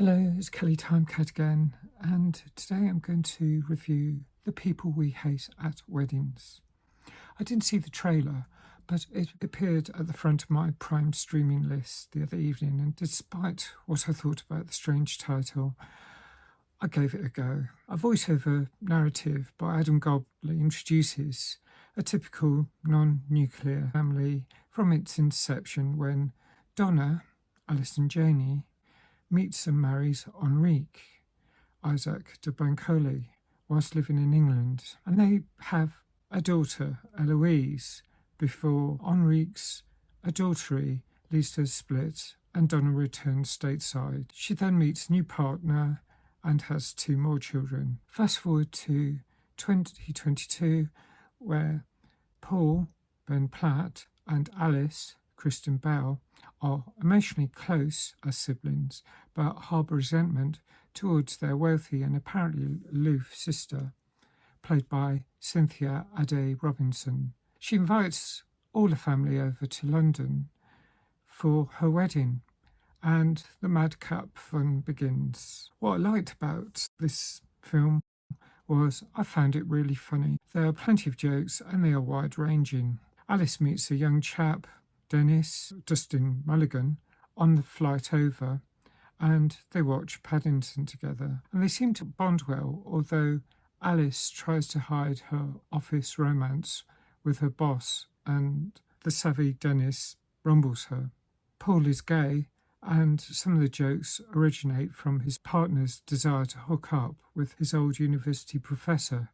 Hello, it's Kelly Timecat again, and today I'm going to review The People We Hate at Weddings. I didn't see the trailer, but it appeared at the front of my Prime streaming list the other evening, and despite what I thought about the strange title, I gave it a go. A voiceover narrative by Adam Godley introduces a typical non-nuclear family from its inception when Donna, Alison Janney, meets and marries Enrique, Isaac de Bancole, whilst living in England. And they have a daughter, Eloise, before Enrique's adultery leads to a split and Donna returns stateside. She then meets a new partner and has 2 more children. Fast forward to 2022, where Paul, Ben Platt, and Alice, Kristen Bell, are emotionally close as siblings, but harbour resentment towards their wealthy and apparently aloof sister, played by Cynthia Ade Robinson. She invites all the family over to London for her wedding, and the madcap fun begins. What I liked about this film was I found it really funny. There are plenty of jokes and they are wide-ranging. Alice meets a young chap, Dennis, Dustin Mulligan, on the flight over, and they watch Paddington together. And they seem to bond well, although Alice tries to hide her office romance with her boss, and the savvy Dennis rumbles her. Paul is gay, and some of the jokes originate from his partner's desire to hook up with his old university professor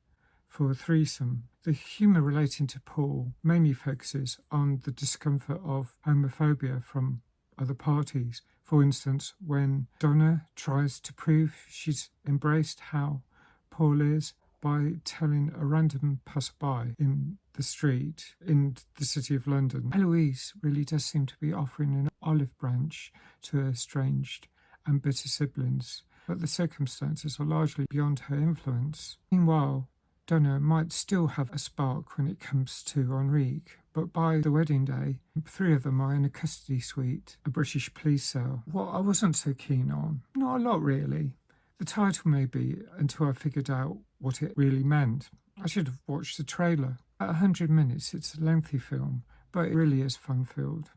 for a threesome. The humour relating to Paul mainly focuses on the discomfort of homophobia from other parties. For instance, when Donna tries to prove she's embraced how Paul is by telling a random passerby in the street in the city of London. Eloise really does seem to be offering an olive branch to her estranged and bitter siblings, but the circumstances are largely beyond her influence. Meanwhile, Donna might still have a spark when it comes to Enrique, but by the wedding day, 3 of them are in a custody suite, a British police cell. What I wasn't so keen on, not a lot really. The title maybe, until I figured out what it really meant. I should have watched the trailer. At 100 minutes, it's a lengthy film, but it really is fun-filled.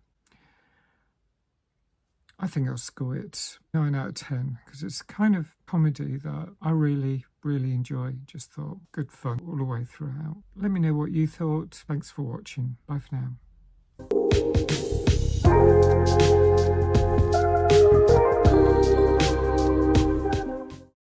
I think I'll score it 9 out of 10, because it's the kind of comedy that I really enjoy. Just thought good fun all the way throughout. Let me know what you thought. Thanks for watching. Bye for now.